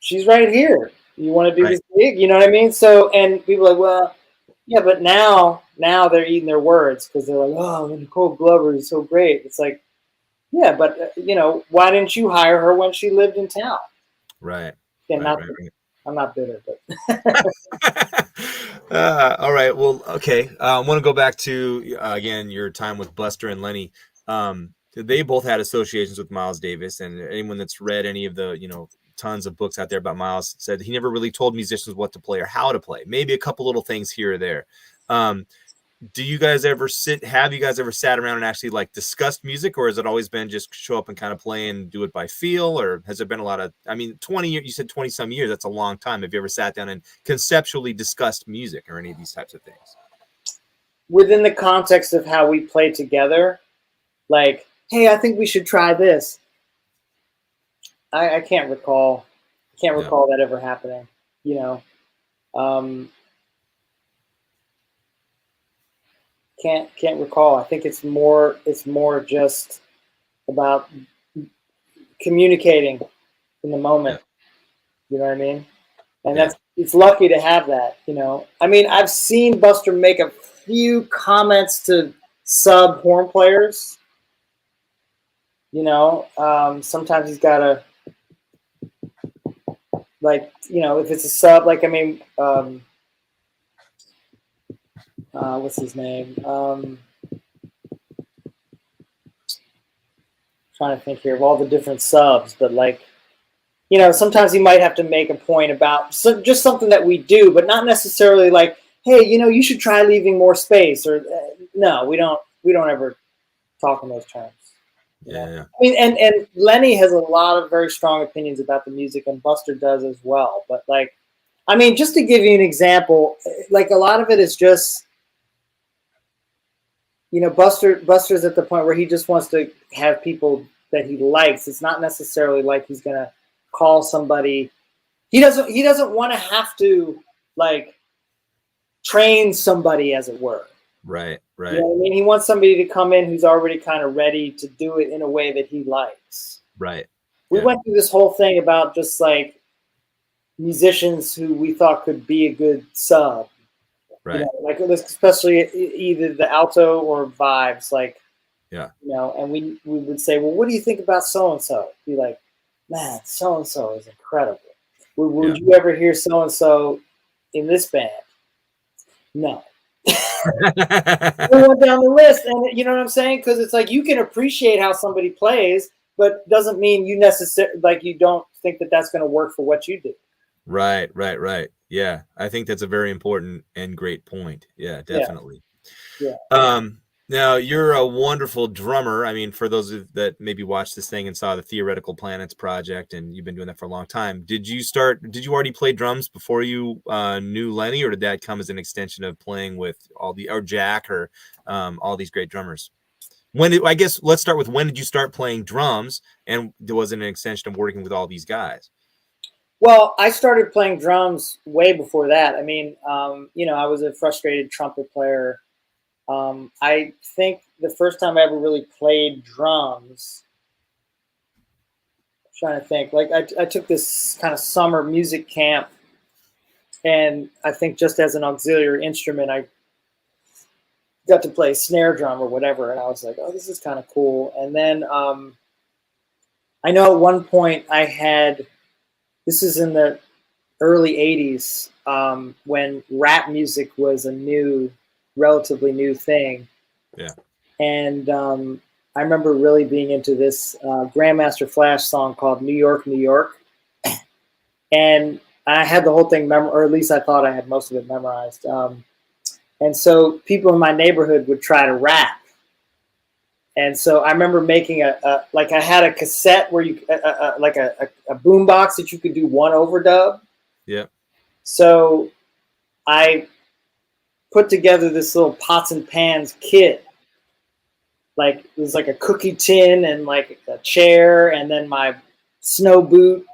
she's right here. You want to do this gig? You know what I mean? So, and people are like, well, yeah, but now they're eating their words because they're like, oh, Nicole Glover is so great. It's like, yeah, but you know, why didn't you hire her when she lived in town? Right. Yeah, right. I'm not bitter, but. All right. Well, okay. I want to go back to again your time with Buster and Lenny. They both had associations with Miles Davis, and anyone that's read any of the tons of books out there about Miles said he never really told musicians what to play or how to play. Maybe a couple little things here or there. Have you guys ever sat around and actually like discussed music, or has it always been just show up and kind of play and do it by feel? Or has there been a lot of, 20 years, you said 20 some years, that's a long time. Have you ever sat down and conceptually discussed music or any of these types of things? Within the context of how we play together, like, hey, I think we should try this. I can't recall. That ever happening, Can't recall. I think it's more just about communicating in the moment. You know what I mean? And it's lucky to have that, I've seen Buster make a few comments to sub horn players. Sometimes he's got to, if it's a sub, what's his name? Trying to think here of all the different subs, but sometimes he might have to make a point about just something that we do, but not necessarily like, hey, you should try leaving more space, or no, we don't ever talk in those terms. Yeah. And Lenny has a lot of very strong opinions about the music, and Buster does as well. But just to give you an example, a lot of it is just, Buster's at the point where he just wants to have people that he likes. It's not necessarily like he's gonna call somebody. He doesn't want to have to train somebody, as it were. Right. You know what I mean? He wants somebody to come in who's already kind of ready to do it in a way that he likes. Right. We went through this whole thing about just musicians who we thought could be a good sub. Right. Especially either the alto or vibes, and we would say, well, what do you think about so-and-so? Be like, man, so-and-so is incredible. Would you ever hear so-and-so in this band? No. We went down the list, and you know what I'm saying? Because it's like, you can appreciate how somebody plays, but doesn't mean you necessarily, you don't think that that's going to work for what you do. Right. Yeah, I think that's a very important and great point. Yeah, definitely. Yeah. Now you're a wonderful drummer. For those that maybe watched this thing and saw the Theoretical Planets project, and you've been doing that for a long time. Did you already play drums before you knew Lenny, or did that come as an extension of playing with Jack or all these great drummers? Let's start with, when did you start playing drums, and was it an extension of working with all these guys? Well, I started playing drums way before that. I was a frustrated trumpet player I think the first time I ever really played drums, I'm trying to think, like I took this kind of summer music camp, and I think just as an auxiliary instrument, I got to play snare drum or whatever, and I was like, oh, this is kind of cool. And then I know at one point I had, this is in the early 80s, when rap music was a relatively new thing. Yeah. And I remember really being into this Grandmaster Flash song called New York, New York. And I had the whole thing or at least I thought I had most of it memorized. And so people in my neighborhood would try to rap. And so I remember making like I had a cassette where you, like a boombox that you could do one overdub. Yeah. So I put together this little pots and pans kit. Like it was like a cookie tin and like a chair and then my snow boot.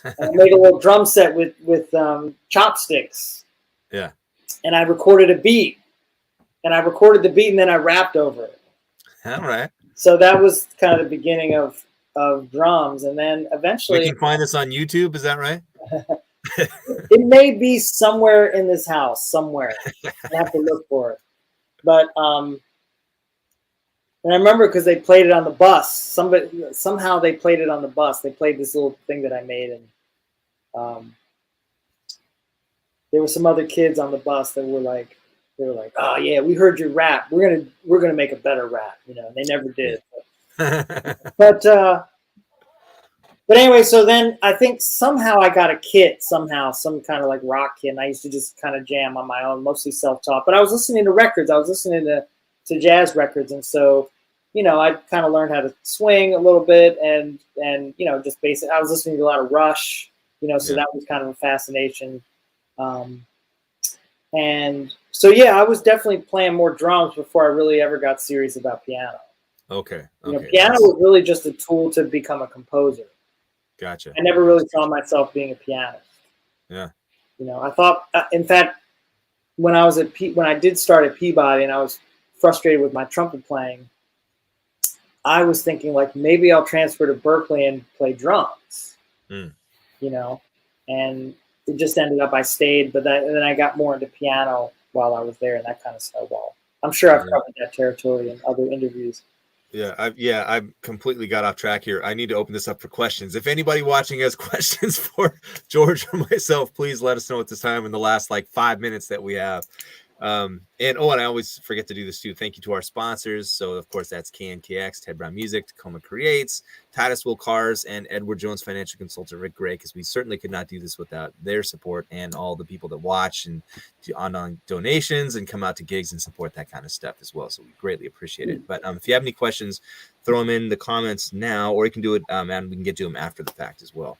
And I made a little drum set with chopsticks. Yeah. And I recorded a beat. And I recorded the beat and then I rapped over it. All right. So that was kind of the beginning of drums. And then eventually... We can find this on YouTube, is that right? It may be somewhere in this house, somewhere. I have to look for it. But and I remember because they played it on the bus. Somehow they played it on the bus. They played this little thing that I made, and there were some other kids on the bus that were like, "Oh yeah, we heard your rap. We're gonna make a better rap," you know. And they never did. But anyway, so then I think somehow I got a kit, some kind of like rock kit. And I used to just kind of jam on my own, mostly self-taught. But I was listening to records. I was listening to jazz records, and so, you know, I kind of learned how to swing a little bit, and you know, just basic. I was listening to a lot of Rush, you know, so that was kind of a fascination. And so yeah, I was definitely playing more drums before I really ever got serious about piano. Okay. You know, piano was really just a tool to become a composer. Gotcha. I never really saw myself being a pianist. Yeah. You know, I thought, in fact, when I did start at Peabody and I was frustrated with my trumpet playing, I was thinking like maybe I'll transfer to Berklee and play drums. You know, and it just ended up I stayed, but then I got more into piano while I was there, and that kind of snowballed. I'm sure I've covered that territory in other interviews. Yeah, I completely got off track here. I need to open this up for questions. If anybody watching has questions for George or myself, please let us know at this time in the last like 5 minutes that we have. And I always forget to do this too. Thank you to our sponsors. So of course that's KNKX, Ted Brown Music, Tacoma Creates, Titus Will Cars, and Edward Jones Financial Consultant Rick Gray, because we certainly could not do this without their support and all the people that watch and do on donations and come out to gigs and support that kind of stuff as well. So we greatly appreciate it. But if you have any questions, throw them in the comments now, or you can do it and we can get to them after the fact as well.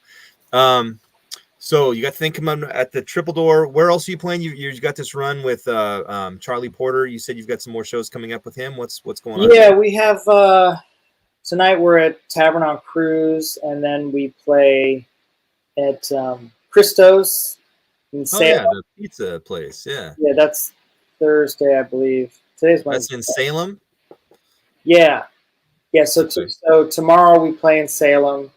So you got to think coming at the Triple Door. Where else are you playing? You got this run with Charlie Porter. You said you've got some more shows coming up with him. What's going on? Yeah, we have tonight we're at Tavern on Cruise, and then we play at Christo's in Salem. The pizza place. Yeah, that's Thursday, I believe. Today's Wednesday. That's in Salem. Yeah. So tomorrow we play in Salem.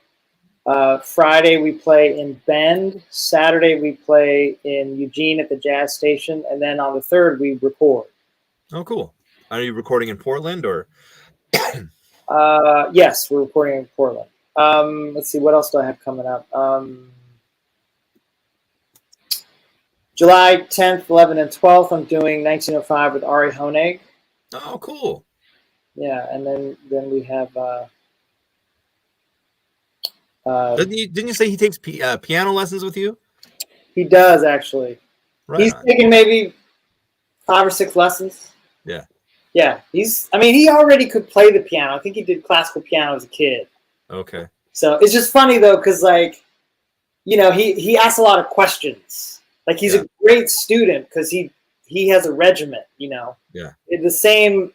Friday we play in Bend. Saturday we play in Eugene at the Jazz Station, and then on the 3rd we record. Oh, cool! Are you recording in Portland or? Yes, we're recording in Portland. Let's see, what else do I have coming up? July 10th, 11th, and 12th, I'm doing 1905 with Ari Honig. Oh, cool! Yeah, and then we have. Didn't you say he takes piano lessons with you? He does, actually. Right. He's taken maybe 5 or 6 lessons. Yeah. He already could play the piano. I think he did classical piano as a kid. Okay. So it's just funny though, because like, you know, he asks a lot of questions. Like he's a great student because he has a regiment, you know. Yeah. The same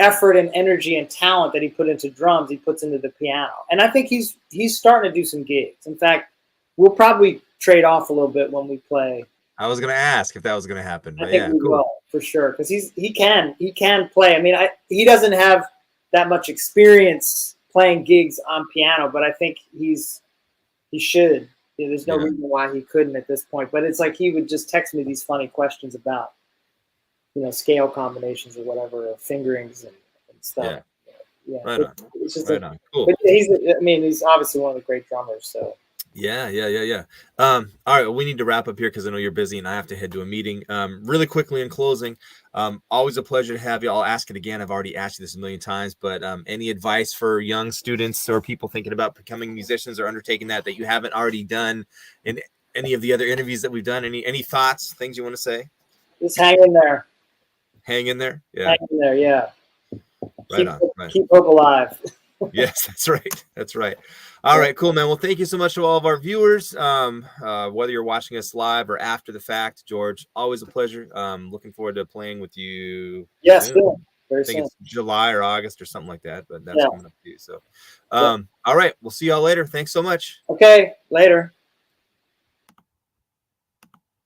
effort and energy and talent that he put into drums, he puts into the piano. And I think he's starting to do some gigs. In fact, we'll probably trade off a little bit when we play I was gonna ask if that was gonna happen, I but think yeah, we cool. will for sure, because he can play. I mean, he doesn't have that much experience playing gigs on piano, but I think he should. Yeah, there's no Yeah. reason why he couldn't at this point. But it's like he would just text me these funny questions about, scale combinations or whatever, or fingerings and stuff. Yeah. Yeah. Right on. It's just Right on. Cool. But he's obviously one of the great drummers. So. Yeah. All right, well, we need to wrap up here because I know you're busy and I have to head to a meeting. Really quickly in closing, always a pleasure to have you. I'll ask it again. I've already asked you this a million times, but any advice for young students or people thinking about becoming musicians or undertaking that you haven't already done in any of the other interviews that we've done? Any thoughts, things you want to say? Just hang in there. Hang in there. Yeah. Hang in there. Yeah. Right. Keep hope alive. Yes, that's right. That's right. All right, cool, man. Well, thank you so much to all of our viewers. Whether you're watching us live or after the fact, George, always a pleasure. Looking forward to playing with you. Yes, soon. Very I think soon. it's July or August or something like that, but that's coming up too. So, Yeah. all right, we'll see y'all later. Thanks so much. Okay, later.